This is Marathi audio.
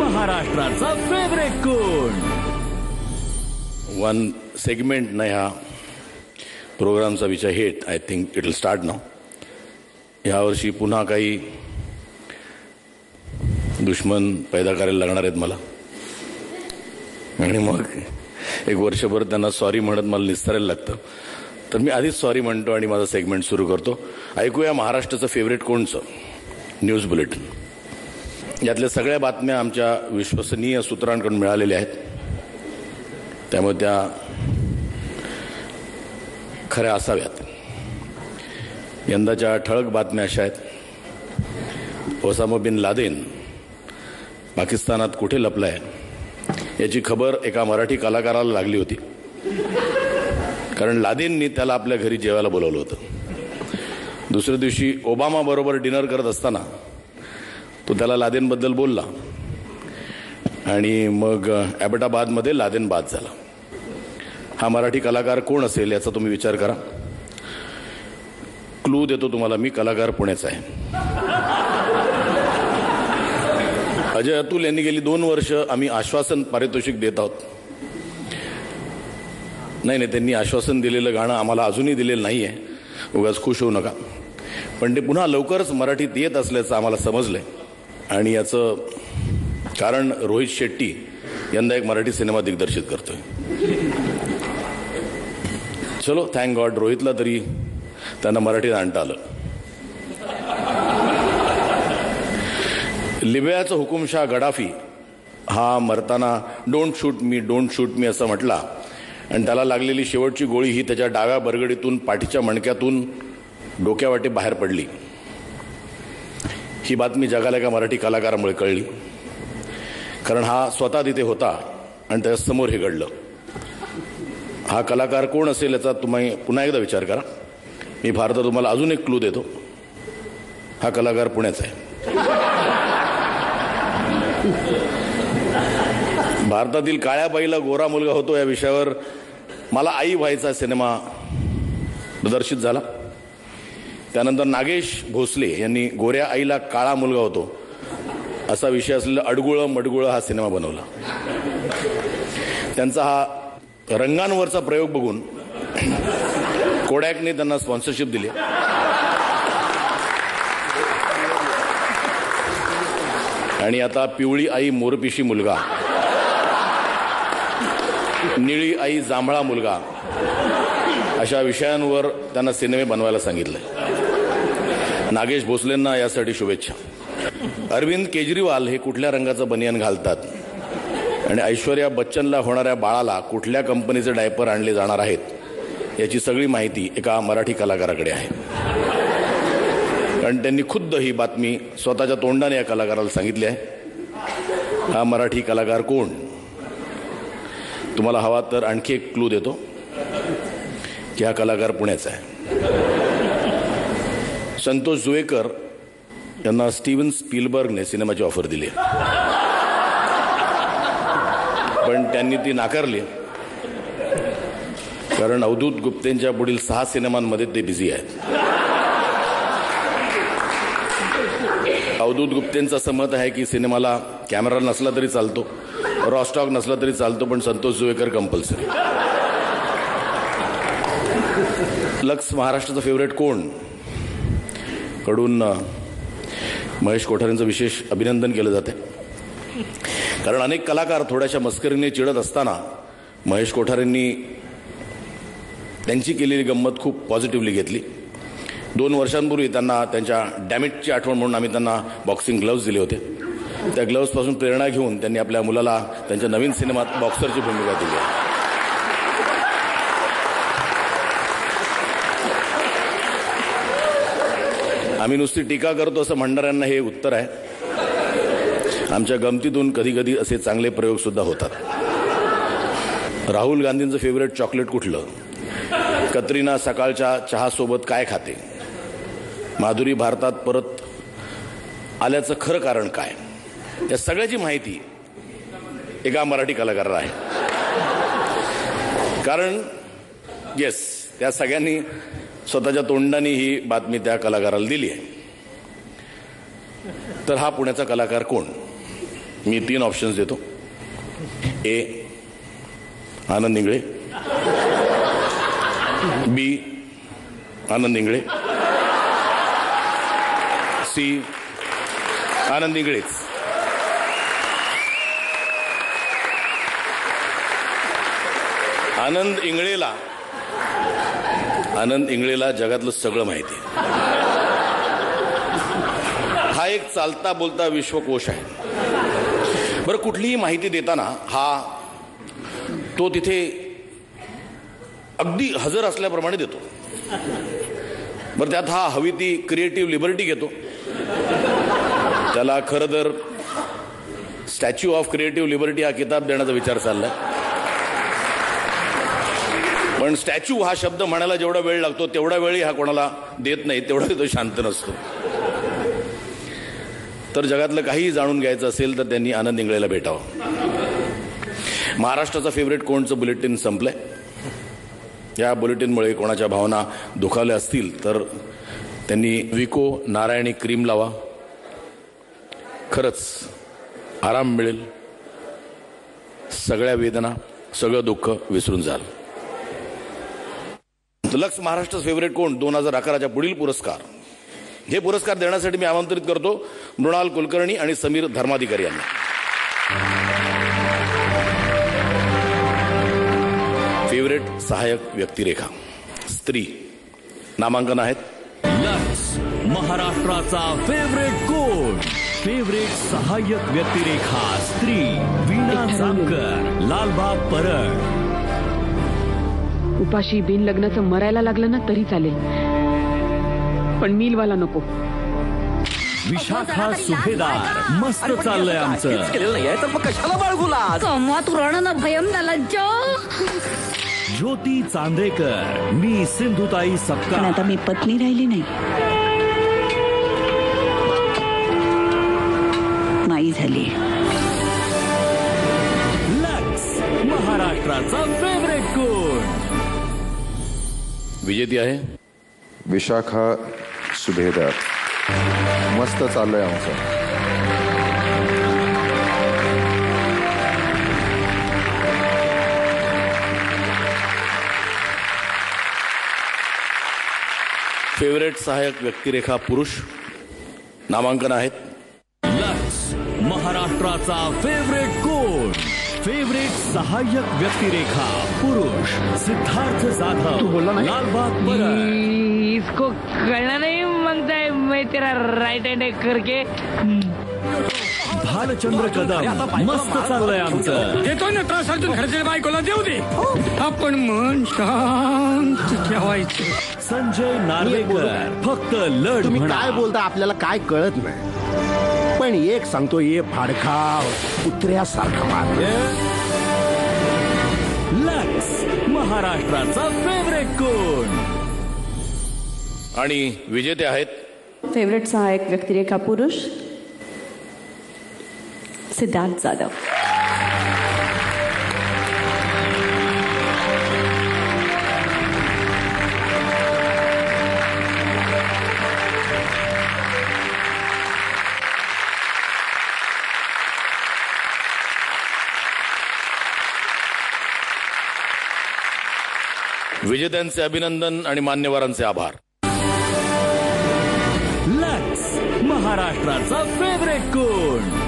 महाराष्ट्राचा फेवरेट कोण. वन सेगमेंट ना ह्या प्रोग्रामचा विचार हेट I think it will start now. यावर्षी पुन्हा काही दुश्मन पैदा करायला लागणार आहेत मला आणि मग एक वर्षभर त्यांना सॉरी म्हणत मला निस्तारायला लागतं. तर मी आधीच सॉरी म्हणतो आणि माझा सेगमेंट सुरू करतो. ऐकूया महाराष्ट्राचं फेवरेट कोणचं न्यूज बुलेटिन. यातल्या सगळ्या बातम्या आमच्या विश्वसनीय सूत्रांकडून मिळालेल्या आहेत, त्यामुळे त्या खऱ्या असाव्यात. यंदाच्या ठळक बातम्या अशा आहेत. ओसामा बिन लादेन पाकिस्तानात कुठे लपलाय याची खबर एका मराठी कलाकाराला लागली होती, कारण लादेननी त्याला आपल्या घरी जेवायला बोलवलं होतं. दुसऱ्या दिवशी ओबामा बरोबर डिनर करत असताना तो त्याला लादेनबद्दल बोलला आणि मग ॲबटाबादमध्ये लादेन बाद झाला. हा मराठी कलाकार कोण असेल याचा तुम्ही विचार करा. क्लू देतो तुम्हाला मी, कलाकार पुण्याचा आहे. अजय अतुल यांनी गेली 2 वर्ष आम्ही आश्वासन पारितोषिक देत आहोत. नाही, त्यांनी आश्वासन दिलेलं गाणं आम्हाला अजूनही दिलेलं नाही आहे, उगाच खुश होऊ नका. पण ते पुन्हा लवकरच मराठीत येत असल्याचं आम्हाला समजलंय आणि याचं कारण रोहित शेट्टी यंदा एक मराठी सिनेमा दिग्दर्शित करतोय. चलो थँक गॉड, रोहितला तरी त्यांना मराठीत आणता आलं. लिबियाचा हुकुमशाह गडाफी हा मरताना डोंट शूट मी असं म्हटला आणि त्याला लागलेली शेवटची गोळी ही त्याच्या डाव्या बरगडीतून पाठीच्या मणक्यातून डोक्यावाटे बाहेर पडली. ही बातमी जगाला एका मराठी कलाकारामुळे कळली, कारण हा स्वतः तिथे होता आणि त्याच्यासमोर हे घडलं. हा कलाकार कोण असेल याचा तुम्ही पुन्हा एकदा विचार करा. मी फार तर तुम्हाला अजून एक क्लू देतो. हा कलाकार पुण्याचा आहे. भारतातील काळ्या बाईला गोरा मुलगा होतो या विषयावर मला आई व्हायचा सिनेमा प्रदर्शित झाला. त्यानंतर नागेश भोसले यांनी गोऱ्या आईला काळा मुलगा होतो असा विषय असलेला अडगुळं मडगुळं हा सिनेमा बनवला. त्यांचा हा रंगांवरचा प्रयोग बघून कोडॅकने त्यांना स्पॉन्सरशिप दिली आणि आता पिवळी आई मोरपिशी मुलगा, निळी आई जांभळा मुलगा अशा विषयांवर त्यांना सिनेमे बनवायला सांगितले. नागेश भोसलेंना यासाठी शुभेच्छा. अरविंद केजरीवाल हे कुठल्या रंगाचं बनियान घालतात आणि ऐश्वर्या बच्चनला होणाऱ्या बाळाला कुठल्या कंपनीचे डायपर आणले जाणार आहेत याची सगळी माहिती एका मराठी कलाकाराकडे आहे, कारण त्यांनी खुद्द ही बातमी स्वतःच्या तोंडाने या कलाकाराला सांगितली आहे. हा मराठी कलाकार कोण? तुम्हाला हवा तर आणखी एक क्लू देतो की हा कलाकार पुण्याचा आहे. संतोष जुवेकर यांना स्टीव्हन स्पीलबर्गने सिनेमाची ऑफर दिली, पण त्यांनी ती नाकारली, कारण अवधूत गुप्तेंच्या पुढील 6 सिनेमांमध्ये ते बिझी आहेत. अवधूत गुप्तेंचं असं मत आहे की सिनेमाला कॅमेरा नसला तरी चालतो, रॉ स्टॉक नसला तरी चालतो, पण संतोष जुवेकर कंपल्सरी. लक्स महाराष्ट्राचं फेवरेट कोण कडून महेश कोठारेंचं विशेष अभिनंदन केलं जाते, कारण अनेक कलाकार थोड्याशा मस्करीने चिडत असताना महेश कोठारेंनी त्यांची केलेली गंमत खूप पॉझिटिव्हली घेतली. 2 वर्षांपूर्वी त्यांना त्यांच्या डॅमेजची आठवण म्हणून आम्ही त्यांना बॉक्सिंग ग्लव्ज दिले होते. त्या ग्लव्जपासून प्रेरणा घेऊन त्यांनी आपल्या मुलाला त्यांच्या नवीन सिनेमात बॉक्सरची भूमिका दिली आहे. आम्ही नुसती टीका करतो असं म्हणणाऱ्यांना हे उत्तर आहे. आमच्या गमतीतून कधी कधी असे चांगले प्रयोग सुद्धा होतात. राहुल गांधींचं फेवरेट चॉकलेट कुठलं? कतरीना सकाळच्या चहासोबत काय खाते? माधुरी भारतात परत आल्याचं खरं कारण काय? या सगळ्याची माहिती एका मराठी कलाकाराला आहे, कारण येस त्या सगळ्यांनी स्वतःच्या तोंडाने ही बातमी त्या कलाकाराला दिली आहे. तर हा पुण्याचा कलाकार कोण मी 3 ऑप्शन्स देतो. ए आनंद इंगळे, बी आनंद इंगळे, सी आनंद इंगळेच. आनंद इंगळेला जगातलं सगळं माहिती आहे. हा एक चालता बोलता विश्वकोश आहे. बरं, कुठलीही माहिती देताना तो तिथे अगदी हजर असल्याप्रमाणे देतो. बरं, त्यात हवी ती क्रिएटिव्ह लिबर्टी घेतो. त्याला खरं तर स्टॅच्यू ऑफ क्रिएटिव्ह लिबर्टी हा किताब देण्याचा विचार चाललाय. पण स्टॅच्यू हा शब्द म्हणायला जेवढा वेळ लागतो तेवढा वेळही हा कोणाला देत नाही, तेवढा तो शांत नसतो. तर जगातलं काही जाणून घ्यायचं असेल तर त्यांनी आनंद इंगळेला भेटावं. महाराष्ट्राचा फेवरेट कोणचं बुलेटिन संपलंय. या बुलेटिनमुळे कोणाच्या भावना दुखावल्या असतील तर त्यांनी विको नारायणी क्रीम लावा. खरंच आराम मिळेल. सगळ्या वेदना, सगळं दुःख विसरून जाल. लक्स महाराष्ट्र फेवरेट कोण 2011च्या पुढील पुरस्कार. हे पुरस्कार देण्यासाठी मी आमंत्रित करतो मृणाल कुलकर्णी आणि समीर धर्माधिकारी यांना. फेवरेट सहाय्यक व्यक्तिरेखा स्त्री. नामांकन आहेत. लक्स महाराष्ट्राचा फेवरेट कोण. फेवरेट सहाय्यक व्यक्तिरेखा स्त्री वीणा जामकर, लालबाग परळ. उपाशी बिन लग्नाचं मरायला लागलं ना तरी चालेल, पण मिलवाला नको. विशाखा सुभेदार. मस्त चाललंय आमचं. कशाला बाळगुला कमवात रण भयम लज्ज. ज्योती चांदेकर. मी सिंधुताई पण सपकाळ. आता मी पत्नी राहिली नाही झाली. लक्स महाराष्ट्राचा फेवरेट कोण. विजेती आहे विशाखा सुभेदार. मस्त चाललंय आमचं. फेवरेट सहाय्यक व्यक्तिरेखा पुरुष. नामांकन आहेत. लक्स महाराष्ट्राचा फेवरेट कोण. फेवरेट सहाय्यक व्यक्तिरेखा पुरुष सिद्धार्थ जाधव, लालबाग परळ. इसको कळना नहीं मांगता है मैं तेरा राइट हैंड करके. भालचंद्र कदम. मस्त चाललंय आमचं. देतो ना त्रास अजून घरच्या बायकोला देऊ दे. आपण मन शांत ठेवायचं. संजय नार्वेकर. फक्त लढ तुम्ही म्हणा. काय बोलता आपल्याला काय कळत नाही. पण एक सांगतो, ये फाडखाव कुत्र्यासारखा मार. लक्स महाराष्ट्राचा फेवरेट कोण. आणि विजेते आहेत. फेवरेट सहायक व्यक्तिरेखा पुरुष सिद्धार्थ जाधव. विजेत्यांचे अभिनंदन आणि मान्यवरांचे आभार. लक्स महाराष्ट्राचा फेवरेट कोण.